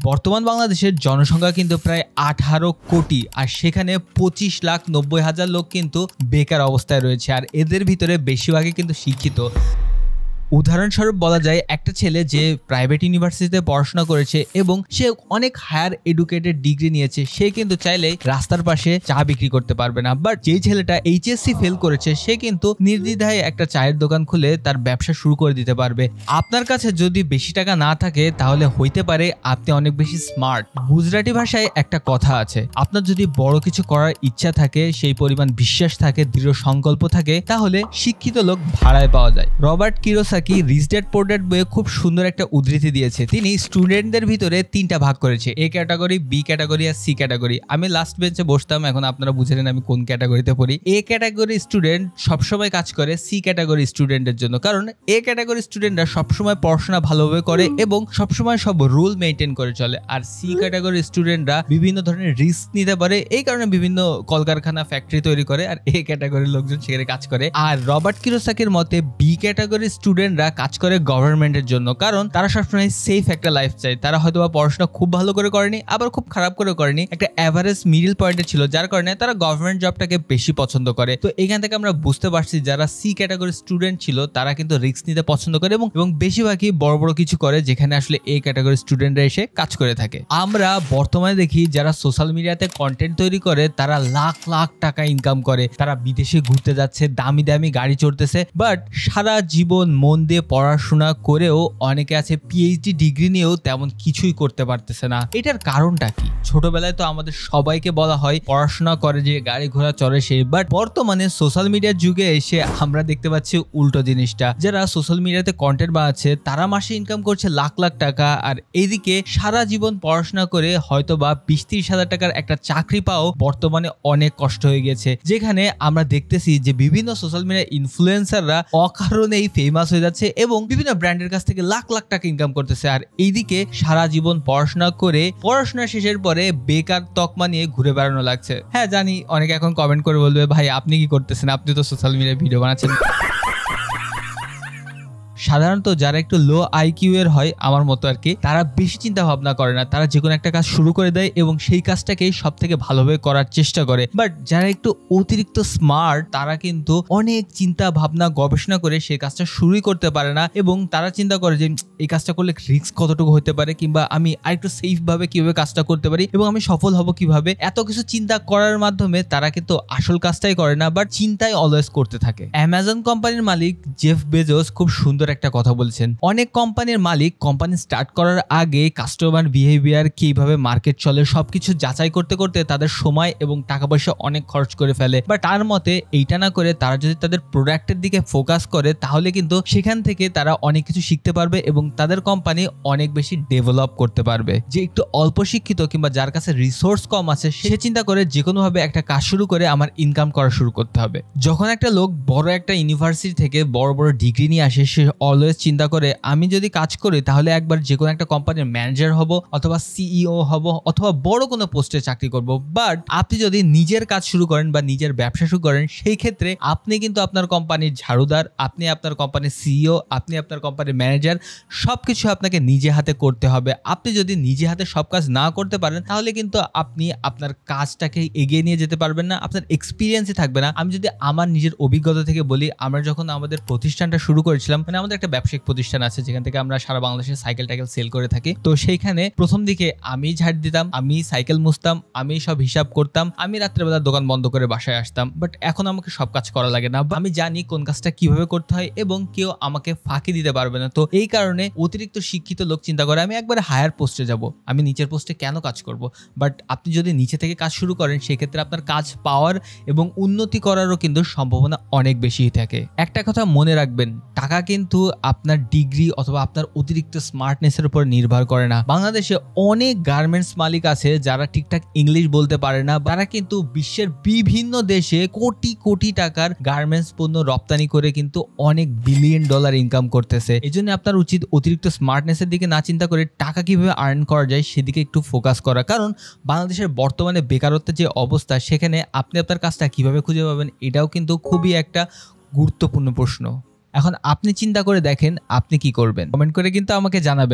বর্তমান বাংলাদেশের জনসংখ্যা কিন্তু প্রায় 18 কোটি, আর সেখানে 25,90,000 লোক কিন্তু বেকার অবস্থায় রয়েছে, আর এদের ভিতরে বেশিরভাগই কিন্তু শিক্ষিত। উদাহরণস্বরূপ বলা যায়, একটা ছেলে যে প্রাইভেট ইউনিভার্সিটিতে পড়াশোনা করেছে এবং সে অনেক হায়ার এডুকেটেড ডিগ্রি নিয়েছে, সে কিন্তু চাইলে রাস্তার পাশে চা বিক্রি করতে পারবে না। বাট যেই ছেলেটা এইচএসসি ফেল করেছে, সে কিন্তু নির্দ্বিধায় একটা চায়ের দোকান খুলে তার ব্যবসা শুরু করে দিতে পারবে। আপনার কাছে যদি বেশি টাকা না থাকে, তাহলে হইতে পারে আপনি অনেক বেশি স্মার্ট। গুজরাটি ভাষায় একটা কথা আছে, আপনার যদি বড় কিছু করার ইচ্ছা থাকে, সেই পরিমাণ বিশ্বাস থাকে, দৃঢ় সংকল্প থাকে, তাহলে শিক্ষিত লোক ভাড়ায় পাওয়া যায়। Robert Kiyosaki rich dad poor dad বইয়ে খুব সুন্দর একটা উদ্ধৃতি দিয়েছে। তিনি স্টুডেন্টদের ভিতরে 3টা ভাগ করেছে, এ ক্যাটাগরি, বি ক্যাটাগরি আর সি ক্যাটাগরি। আমি লাস্ট বেঞ্চে বসতাম, এখন আপনারা বুঝে নেন আমি কোন ক্যাটাগরিতে পড়ি। এ ক্যাটাগরি স্টুডেন্ট সবসময় কাজ করে সি ক্যাটাগরি স্টুডেন্টের জন্য, কারণ এ ক্যাটাগরি স্টুডেন্টরা সবসময় পড়াশোনা ভালোভাবে করে এবং সবসময় সব রুল মেনটেন করে চলে, আর সি ক্যাটাগরি স্টুডেন্টরা বিভিন্ন ধরনের রিস্ক নিতে পারে, এই কারণে বিভিন্ন কলকারখানা ফ্যাক্টরি তৈরি করে, আর এ ক্যাটাগরির লোকজন সেখানে কাজ করে। আর রবার্ট কিওসাকির মতে বি ক্যাটাগরি স্টুডেন্টরা কাজ করে গভর্নমেন্টের জন্য, কারণ তারা সবসময় সেফ একটা লাইফ চায়। তারা হয়তো পড়াশোনা খুব ভালো করে করেনি, আবার খুব খারাপ করে করেনি, একটা এভারেজ মিডল পয়েন্টে ছিল, যার কারণে তারা গভর্নমেন্ট জবটাকে বেশি পছন্দ করে। তো এখান থেকে আমরা বুঝতে পারছি যারা সি ক্যাটাগরি স্টুডেন্ট ছিল তারা কিন্তু রিস্ক নিতে পছন্দ করে এবং বেশিরভাগই বড় বড় কিছু করে, যেখানে আসলে এ ক্যাটাগরি স্টুডেন্টরা এসে কাজ করে থাকে। আমরা বর্তমানে দেখি যারা সোশ্যাল মিডিয়াতে কন্টেন্ট তৈরি করে, তারা লাখ লাখ টাকা ইনকাম করে, তারা বিদেশে ঘুরতে যাচ্ছে, দামি দামি গাড়ি চড়তেছে, বাট সারা জীবন মন দিয়ে পড়াশোনা করেও অনেকে আছে পিএইচডি ডিগ্রি নিয়েও তেমন কিছুই করতে পারতেছে না। এটার কারণটা কি? ছোটবেলায় তো আমাদের সবাইকে বলা হয় পড়াশোনা করে যে গাড়ি ঘোড়া চড়ে সে, বাট বর্তমানে সোশ্যাল মিডিয়ার যুগে এসে আমরা দেখতে পাচ্ছি উল্টো জিনিসটা। যারা সোশ্যাল মিডিয়াতে কন্টেন্ট বানাচ্ছে তারা মাসে ইনকাম করছে লাখ লাখ টাকা, আর এইদিকে সারা জীবন পড়াশোনা করে হয়তো বা 20-30 হাজার টাকার একটা চাকরি পাও বর্তমানে অনেক কষ্ট হয়ে গেছে। যেখানে আমরা দেখতেছি যে বিভিন্ন সোশ্যাল মিডিয়া ইনফ্লুয়েন্সাররা অকারণেই ফেমাস হয়ে যাচ্ছে এবং বিভিন্ন ব্র্যান্ডের কাছ থেকে লাখ লাখ টাকা ইনকাম করতেছে, আর এইদিকে সারা জীবন পড়াশোনা করে পড়াশোনা শেষের পরে বেকার তকমা নিয়ে ঘুরে বেড়ানো লাগছে। হ্যাঁ জানি, অনেকে এখন কমেন্ট করে বলবে ভাই আপনি কি করতেছেন, আপনি তো সোশ্যাল মিডিয়ায় ভিডিও বানাচ্ছেন। সাধারণত যারা একটু লো আইকিউ এর হয় আমার মতো আর কি, তারা বেশি চিন্তা ভাবনা করে না, তারা যে কোনো একটা কাজ শুরু করে দেয় এবং সেই কাজটাকেই সব থেকে ভালোভাবে করার চেষ্টা করে। বাট যারা একটু অতিরিক্ত স্মার্ট, তারা কিন্তু অনেক চিন্তা ভাবনা গবেষণা করে সেই কাজটা শুরুই করতে পারে না, এবং তারা চিন্তা করে যে এই কাজটা করলে রিস্ক কতটুকু হতে পারে, কিংবা আমি আরেকটু সেফ ভাবে কিভাবে কাজটা করতে পারি এবং আমি সফল হব কিভাবে। এত কিছু চিন্তা করার মাধ্যমে তারা কিন্তু আসল কাজটাই করে না, বাট চিন্তাই অলওয়েজ করতে থাকে। অ্যামাজন কোম্পানির মালিক জেফ বেজোস খুব সুন্দর একটা কথা বলছেন। অনেক কোম্পানির মালিক কোম্পানি স্টার্ট করার আগে কাস্টমার বিহেভিয়ার, কিভাবে মার্কেট চলে, সবকিছু যাচাই করতে করতে তাদের সময় এবং টাকা পয়সা অনেক খরচ করে ফেলে। বাট তার মতে এইটা না করে তারা যদি তাদের প্রোডাক্টের দিকে ফোকাস করে, তাহলে কিন্তু সেখান থেকে তারা অনেক কিছু শিখতে পারবে এবং তাদের কোম্পানি অনেক বেশি ডেভেলপ করতে পারবে। যে একটু অল্প শিক্ষিত কিংবা যার কাছে রিসোর্স কম আছে, সে চিন্তা করে যে কোনো ভাবে একটা কাজ শুরু করে আমার ইনকাম করা শুরু করতে হবে। যখন একটা লোক বড় একটা ইউনিভার্সিটি থেকে বড় বড় ডিগ্রি নিয়ে আসে, সে অলওয়েজ চিন্তা করে আমি যদি কাজ করি তাহলে একবার যে কোনো একটা কোম্পানির ম্যানেজার হব, অথবা সিইও হব, অথবা বড় কোনো পোস্টে চাকরি করব। বাট আপনি যদি নিজের কাজ শুরু করেন বা নিজের ব্যবসা শুরু করেন, সেই ক্ষেত্রে আপনি কিন্তু আপনার কোম্পানির ঝাড়ুদার, আপনি আপনার কোম্পানির সিইও, আপনি আপনার কোম্পানির ম্যানেজার, সবকিছু আপনাকে নিজে হাতে করতে হবে। আপনি যদি নিজে হাতে সব কাজ না করতে পারেন, তাহলে কিন্তু আপনি আপনার কাজটাকে এগিয়ে নিয়ে যেতে পারবেন না, আপনার এক্সপিরিয়েন্সই থাকবে না। আমি যদি আমার নিজের অভিজ্ঞতা থেকে বলি, আমরা যখন আমাদের প্রতিষ্ঠানটা শুরু করেছিলাম, মানে আমাদের একটা ব্যবসায়িক প্রতিষ্ঠান আছে যেখান থেকে আমরা সারা বাংলাদেশে সাইকেল টাইকেল সেল করে থাকি। তো সেইখানে প্রথম দিকে আমি ঝাড় দিতাম, আমি সাইকেল মুছতাম, আমি সব হিসাব করতাম, আমি রাত্রেবেলা দোকান বন্ধ করে বাসায় আসতাম। বাট এখন আমাকে সব কাজ করা লাগে না, আমি জানি কোন কাজটা কিভাবে করতে হয় এবং কেউ আমাকে ফাঁকি দিতে পারবে না। তো এই কারণে অতিরিক্ত শিক্ষিত লোক চিন্তা করে আমি একবারে হায়ার পোস্টে যাব, আমি নিচের পোস্টে কেন কাজ করব। বাট আপনি যদি নিচে থেকে কাজ শুরু করেন, সেক্ষেত্রে আপনার কাজ পাওয়ার এবং উন্নতি করারও কিন্তু সম্ভাবনা অনেক বেশি থাকে। একটা কথা মনে রাখবেন, টাকা কিন্তু আপনার ডিগ্রি অথবা আপনার অতিরিক্ত স্মার্টনেসের উপর নির্ভর করে না। বাংলাদেশে অনেক গার্মেন্টস মালিক আছে যারা ঠিকঠাক ইংলিশ বলতে পারে না, তারা কিন্তু বিশ্বের বিভিন্ন দেশে কোটি কোটি টাকার গার্মেন্টস পণ্য রপ্তানি করে কিন্তু অনেক বিলিয়ন ডলার ইনকাম করতেছে। এই জন্য আপনার উচিত অতিরিক্ত স্মার্টনেসের দিকে না চিন্তা করে টাকা কিভাবে আর্ন করা যায় সেদিকে একটু ফোকাস করা, কারণ বাংলাদেশের বর্তমানে বেকারত্বের যে অবস্থা, সেখানে আপনি আপনার কাজটা কিভাবে খুঁজে পাবেন এটাও কিন্তু খুবই একটা গুরুত্বপূর্ণ প্রশ্ন। এখন আপনি চিন্তা করে দেখেন আপনি কি করবেন, কমেন্ট করে কিন্তু আমাকে জানাবেন।